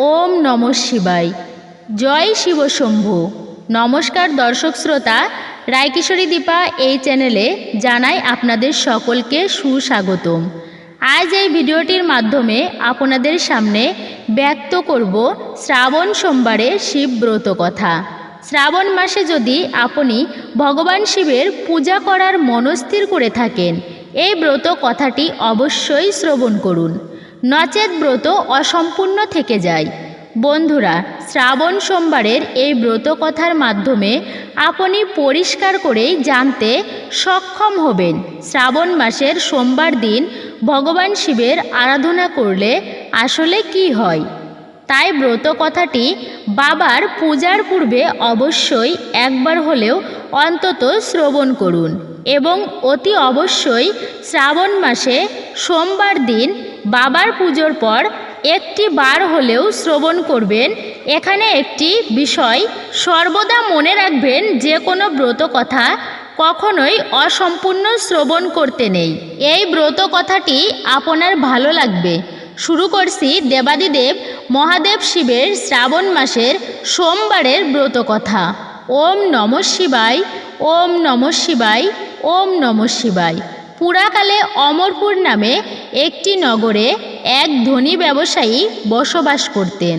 ওম নমঃ শিবায়। জয় শিব শম্ভু। নমস্কার দর্শক শ্রোতা, রায়কিশোরী দীপা এই চ্যানেলে জানাই আপনাদের সকলকে সুস্বাগতম। আজ এই ভিডিওটির মাধ্যমে আপনাদের সামনে ব্যক্ত করব শ্রাবণ সোমবারের শিবব্রত কথা। শ্রাবণ মাসে যদি আপনি ভগবান শিবের পূজা করার মনস্থির করে থাকেন, এই ব্রত কথাটি অবশ্যই শ্রবণ করুন, নচেৎ ব্রত অসম্পূর্ণ থেকে যায়। বন্ধুরা, শ্রাবণ সোমবারের এই ব্রত কথার মাধ্যমে আপনি পরিষ্কার করেই জানতে সক্ষম হবেন শ্রাবণ মাসের সোমবার দিন ভগবান শিবের আরাধনা করলে আসলে কি হয়। তাই ব্রত কথাটি বাবার পূজার পূর্বে অবশ্যই একবার হলেও অন্তত শ্রবণ করুন এবং অতি অবশ্যই শ্রাবণ মাসে সোমবার দিন বাবার পুজোর পর একটি বার হলেও শ্রবণ করবেন। এখানে একটি বিষয় সর্বদা মনে রাখবেন, যে কোনো ব্রত কথা কখনোই অসম্পূর্ণ শ্রবণ করতে নেই। এই ব্রত কথাটি আপনার ভালো লাগবে। শুরু করছি দেবাদিদেব মহাদেব শিবের শ্রাবণ মাসের সোমবারের ব্রত কথা। ওম নমঃ শিবায়, ওম নমঃ শিবায়, ওম নমঃ শিবায়। পুরাকালে অমরপুর নামে একটি নগরে এক ধনী ব্যবসায়ী বসবাস করতেন।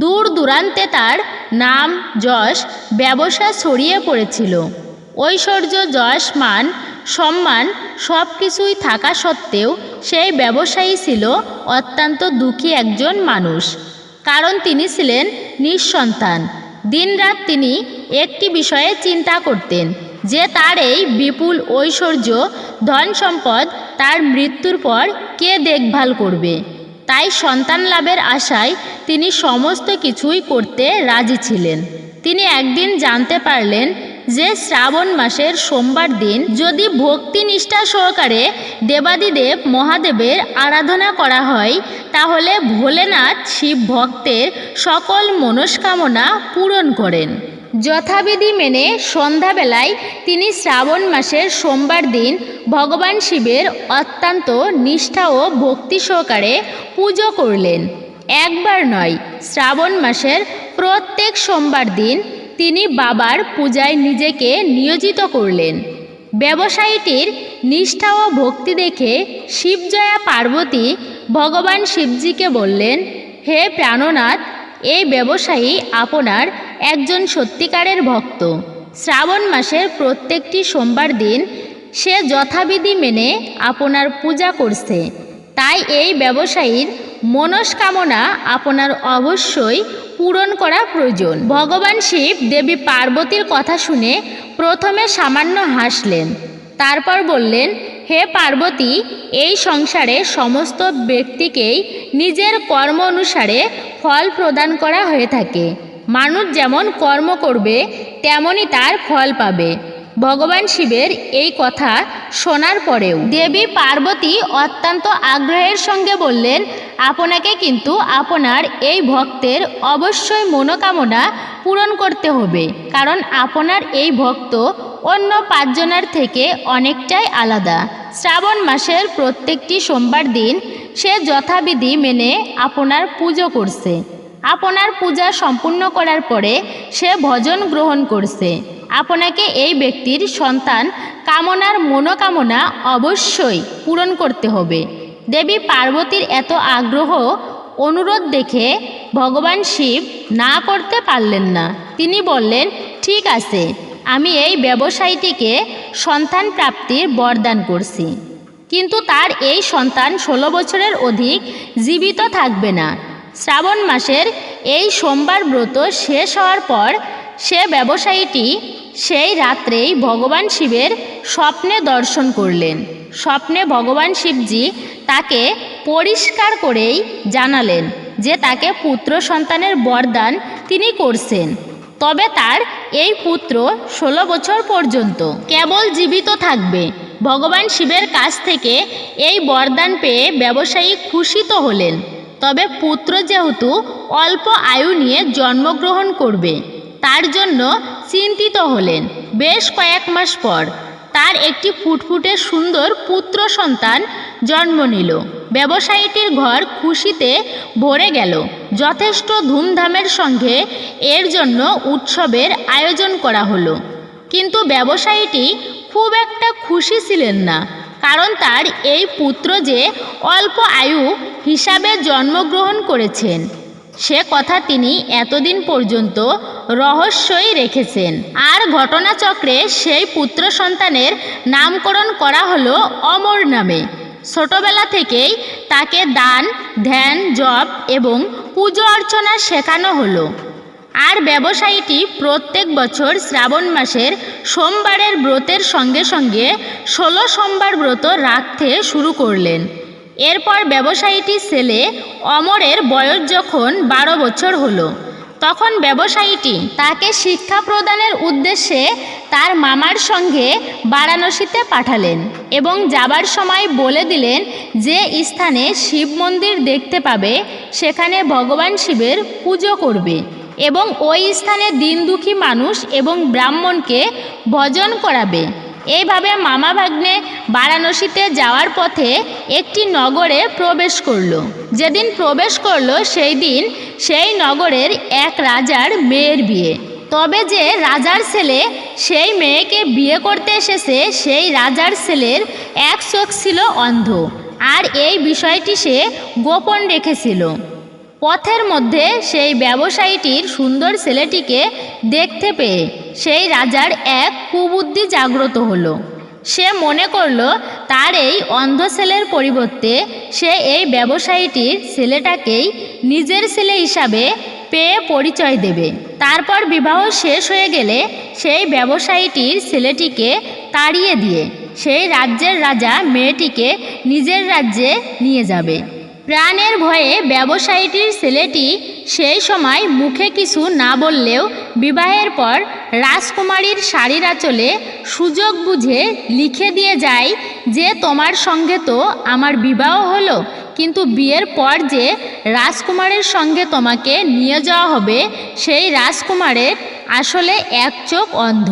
দূর দূরান্তে তার নাম যশ ব্যবসা ছড়িয়ে পড়েছিল। ঐশ্বর্য, যশ, মান, সম্মান সব কিছুই থাকা সত্ত্বেও সেই ব্যবসায়ী ছিল অত্যন্ত দুঃখী একজন মানুষ, কারণ তিনি ছিলেন নিঃসন্তান। দিনরাত তিনি একটি বিষয়ে চিন্তা করতেন যে তার এই বিপুল ঐশ্বর্য, ধন সম্পদ তার মৃত্যুর পর কে দেখভাল করবে। তাই সন্তান লাভের আশায় তিনি সমস্ত কিছুই করতে রাজি ছিলেন। তিনি একদিন জানতে পারলেন যে শ্রাবণ মাসের সোমবার দিন যদি ভক্তি নিষ্ঠা সহকারে দেবাদিদেব মহাদেবের আরাধনা করা হয়, তাহলে ভোলেনাথ শিব ভক্তের সকল মনস্কামনা পূরণ করেন। যথাবিধি মেনে সন্ধ্যাবেলায় তিনি শ্রাবণ মাসের সোমবার দিন ভগবান শিবের অত্যন্ত নিষ্ঠা ও ভক্তি সহকারে পুজো করলেন। একবার নয়, শ্রাবণ মাসের প্রত্যেক সোমবার দিন তিনি বাবার পূজায় নিজেকে নিয়োজিত করলেন। ব্যবসায়ীটির নিষ্ঠা ও ভক্তি দেখে শিবজয়া পার্বতী ভগবান শিবজিকে বললেন, হে প্রাণনাথ, এই ব্যবসায়ী আপনার একজন সত্যিকারের ভক্ত। শ্রাবণ মাসের প্রত্যেকটি সোমবার দিন সে যথাবিধি মেনে আপনার পূজা করছে। তাই এই ব্যবসায়ীর মনস্কামনা আপনার অবশ্যই পূরণ করা প্রয়োজন। ভগবান শিব দেবী পার্বতীর কথা শুনে প্রথমে সামান্য হাসলেন, তারপর বললেন, হে পার্বতী, এই সংসারে সমস্ত ব্যক্তিকেই নিজের কর্ম অনুসারে ফল প্রদান করা হয়ে থাকে। মানুষ যেমন কর্ম করবে তেমনই তার ফল পাবে। ভগবান শিবের এই কথা শোনার পরেও দেবী পার্বতী অত্যন্ত আগ্রহের সঙ্গে বললেন, আপনাকে কিন্তু আপনার এই ভক্তের অবশ্যই মনোকামনা পূরণ করতে হবে, কারণ আপনার এই ভক্ত অন্য 5 জনের থেকে অনেকটাই আলাদা। শ্রাবণ মাসের প্রত্যেকটি সোমবার দিন সে যথাবিধি মেনে আপনার পুজো করছে। আপনার পূজা সম্পূর্ণ করার পরে সে ভজন গ্রহণ করছে। আপনাকে এই ব্যক্তির সন্তান কামনার মনোকামনা অবশ্যই পূরণ করতে হবে। দেবী পার্বতীর এত আগ্রহ অনুরোধ দেখে ভগবান শিব না করতে পারলেন না। তিনি বললেন, ঠিক আছে, আমি এই ব্যবসায়ীটিকে সন্তান প্রাপ্তির বরদান করছি, কিন্তু তার এই সন্তান 16 বছরের অধিক জীবিত থাকবে না। শ্রাবণ মাসের এই সোমবার ব্রত শেষ হওয়ার পর সে ব্যবসায়ীটি সেই রাত্রেই ভগবান শিবের স্বপ্নে দর্শন করলেন। স্বপ্নে ভগবান শিবজি তাকে পরিষ্কার করেই জানালেন যে তাকে পুত্র সন্তানের বরদান তিনি করছেন, তবে তার এই পুত্র 16 বছর পর্যন্ত কেবল জীবিত থাকবে। ভগবান শিবের কাছ থেকে এই বরদান পেয়ে ব্যবসায়ী খুশি তো হলেন, তবে পুত্র যেহেতু অল্প আয়ু নিয়ে জন্মগ্রহণ করবে তার জন্য চিন্তিত হলেন। বেশ কয়েক মাস পর তার একটি ফুটফুটে সুন্দর পুত্র সন্তান জন্ম নিল। ব্যবসায়ীটির ঘর খুশিতে ভরে গেল। যথেষ্ট ধুমধামের সঙ্গে এর জন্য উৎসবের আয়োজন করা হলো। কিন্তু ব্যবসায়ীটি খুব একটা খুশি ছিলেন না, কারণ তার এই পুত্র যে অল্প আয়ু হিসাবে জন্মগ্রহণ করেছেন সে কথা তিনি এতদিন পর্যন্ত রহস্যই রেখেছেন। আর ঘটনাচক্রে সেই পুত্র সন্তানের নামকরণ করা হলো অমর নামে। ছোটবেলা থেকেই তাকে দান, ধ্যান, জপ এবং পুজো অর্চনা শেখানো হলো। আর ব্যবসায়ীটি প্রত্যেক বছর শ্রাবণ মাসের সোমবারের ব্রতের সঙ্গে সঙ্গে 16 সোমবার ব্রত রাখতে শুরু করলেন। এরপর ব্যবসায়ীটির ছেলে অমরের বয়স যখন 12 বছর হলো, তখন ব্যবসায়ীটি তাকে শিক্ষা প্রদানের উদ্দেশ্যে তার মামার সঙ্গে বারাণসীতে পাঠালেন এবং যাবার সময় বলে দিলেন যে স্থানে শিব মন্দির দেখতে পাবে সেখানে ভগবান শিবের পুজো করবে এবং ওই স্থানে দিন দুঃখী মানুষ এবং ব্রাহ্মণকে ভজন করাবে। এইভাবে মামা ভাগ্নে বারাণসীতে যাওয়ার পথে একটি নগরে প্রবেশ করলো। যেদিন প্রবেশ করলো সেই দিন সেই নগরের এক রাজার মেয়ের বিয়ে। তবে যে রাজার ছেলে সেই মেয়েকে বিয়ে করতে এসেছে সেই রাজার ছেলের এক চোখ ছিল অন্ধ, আর এই বিষয়টি সে গোপন রেখেছিল। পথের মধ্যে সেই ব্যবসায়ীটির সুন্দর ছেলেটিকে দেখতে পেয়ে সেই রাজার এক কুবুদ্ধি জাগ্রত হলো। সে মনে করলো তার এই অন্ধ ছেলের পরিবর্তে সে এই ব্যবসায়ীটির ছেলেটাকেই নিজের ছেলে হিসাবে পেয়ে পরিচয় দেবে। তারপর বিবাহ শেষ হয়ে গেলে সেই ব্যবসায়ীটির ছেলেটিকে তাড়িয়ে দিয়ে সেই রাজ্যের রাজা মেয়েটিকে নিজের রাজ্যে নিয়ে যাবে। প্রাণের ভয়ে ব্যবসায়ীটির ছেলেটি সেই সময় মুখে কিছু না বললেও বিবাহের পর রাজকুমারীর শাড়ির আঁচলে সুযোগ বুঝে লিখে দিয়ে যায় যে তোমার সঙ্গে তো আমার বিবাহ হলো, কিন্তু বিয়ের পর যে রাজকুমারের সঙ্গে তোমাকে নিয়ে যাওয়া হবে সেই রাজকুমারের আসলে এক চোখ অন্ধ।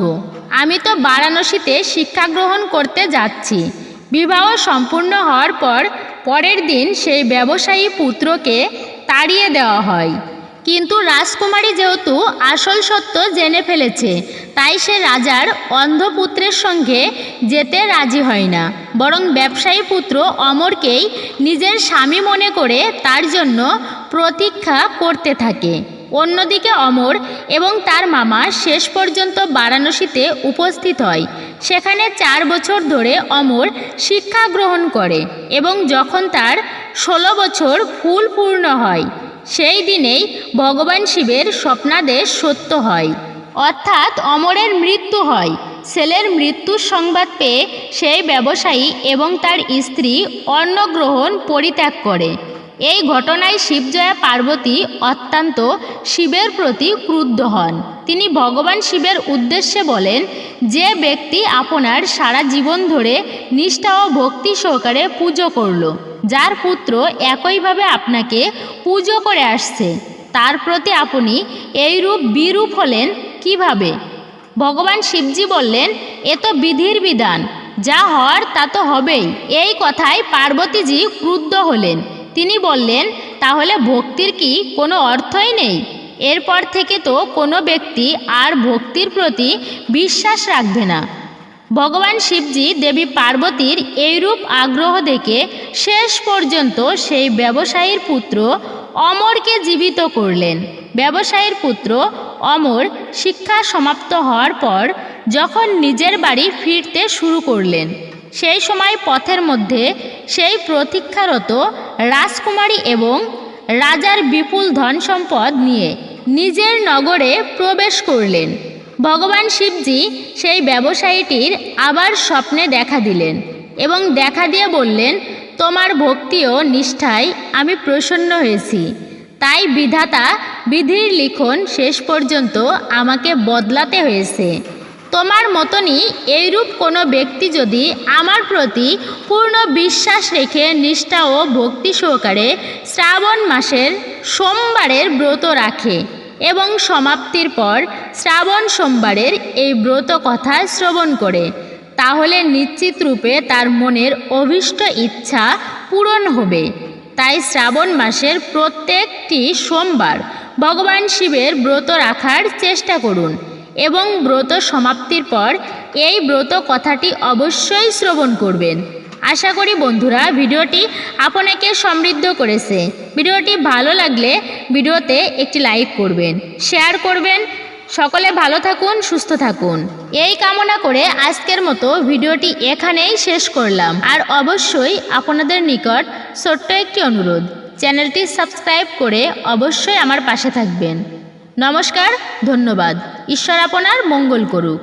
আমি তো বারাণসীতে শিক্ষা গ্রহণ করতে যাচ্ছি। বিবাহ সম্পূর্ণ হওয়ার পরের দিন সেই ব্যবসায়ী পুত্রকে তাড়িয়ে দেওয়া হয়। কিন্তু রাজকুমারী যেহেতু আসল সত্য জেনে ফেলেছে, তাই সে রাজার অন্ধপুত্রের সঙ্গে যেতে রাজি হয় না, বরং ব্যবসায়ী পুত্র অমরকেই নিজের স্বামী মনে করে তার জন্য প্রতীক্ষা করতে থাকে। অন্যদিকে অমর এবং তার মামা শেষ পর্যন্ত বারাণসীতে উপস্থিত হয়। সেখানে 4 বছর ধরে অমর শিক্ষা গ্রহণ করে এবং যখন তার 16 বছর ফুল পূর্ণ হয় সেই দিনেই ভগবান শিবের স্বপ্নাদেশ সত্য হয়, অর্থাৎ অমরের মৃত্যু হয়। ছেলের মৃত্যুর সংবাদ পেয়ে সেই ব্যবসায়ী এবং তার স্ত্রী অন্নগ্রহণ পরিত্যাগ করে। এই ঘটনায় শিবজয়া পার্বতী অত্যন্ত শিবের প্রতি ক্রুদ্ধ হন। তিনি ভগবান শিবের উদ্দেশ্যে বলেন, যে ব্যক্তি আপনার সারা জীবন ধরে নিষ্ঠা ও ভক্তি সহকারে পুজো করল, যার পুত্র একইভাবে আপনাকে পুজো করে আসছে, তার প্রতি আপনি এইরূপ বিরূপ হলেন কিভাবে? ভগবান শিবজি বললেন, এ তো বিধির বিধান, যা হওয়ার তা তো হবেই। এই কথায় পার্বতীজি ক্রুদ্ধ হলেন। তিনি বললেন, তাহলে ভক্তির কি কোনো অর্থই নেই? এরপর থেকে তো কোনো ব্যক্তি আর ভক্তির প্রতি বিশ্বাস রাখবে না। ভগবান শিবজি দেবী পার্বতীর এইরূপ আগ্রহ দেখে শেষ পর্যন্ত সেই ব্যবসায়ীর পুত্র অমরকে জীবিত করলেন। ব্যবসায়ীর পুত্র অমর শিক্ষা সমাপ্ত হওয়ার পর যখন নিজের বাড়ি ফিরতে শুরু করলেন, সেই সময় পথের মধ্যে সেই প্রতীক্ষারত রাজকুমারী এবং রাজার বিপুল ধন সম্পদ নিয়ে নিজের নগরে প্রবেশ করলেন। ভগবান শিবজি সেই ব্যবসায়ীটির আবার স্বপ্নে দেখা দিলেন এবং দেখা দিয়ে বললেন, তোমার ভক্তি ও নিষ্ঠায় আমি প্রসন্ন হয়েছি, তাই বিধাতা বিধির লিখন শেষ পর্যন্ত আমাকে বদলাতে হয়েছে। তোমার মতনই এইরূপ কোনো ব্যক্তি যদি আমার প্রতি পূর্ণ বিশ্বাস রেখে নিষ্ঠা ও ভক্তি সহকারে শ্রাবণ মাসের সোমবারের ব্রত রাখে এবং সমাপ্তির পর শ্রাবণ সোমবারের এই ব্রত কথা শ্রবণ করে, তাহলে নিশ্চিত রূপে তার মনের অভীষ্ট ইচ্ছা পূরণ হবে। তাই শ্রাবণ মাসের প্রত্যেকটি সোমবার ভগবান শিবের ব্রত রাখার চেষ্টা করুন এবং ব্রত সমাপ্তির পর এই ব্রত কথাটি অবশ্যই শ্রবণ করবেন। আশা করি বন্ধুরা ভিডিওটি আপনাকে সমৃদ্ধ করেছে। ভিডিওটি ভালো লাগলে ভিডিওতে একটি লাইক করবেন, শেয়ার করবেন। সকলে ভালো থাকুন, সুস্থ থাকুন এই কামনা করে আজকের মতো ভিডিওটি এখানেই শেষ করলাম। আর অবশ্যই আপনাদের নিকট ছোট্ট একটি অনুরোধ, চ্যানেলটি সাবস্ক্রাইব করে অবশ্যই আমার পাশে থাকবেন। নমস্কার, ধন্যবাদ। ঈশ্বর আপনার মঙ্গল করুক।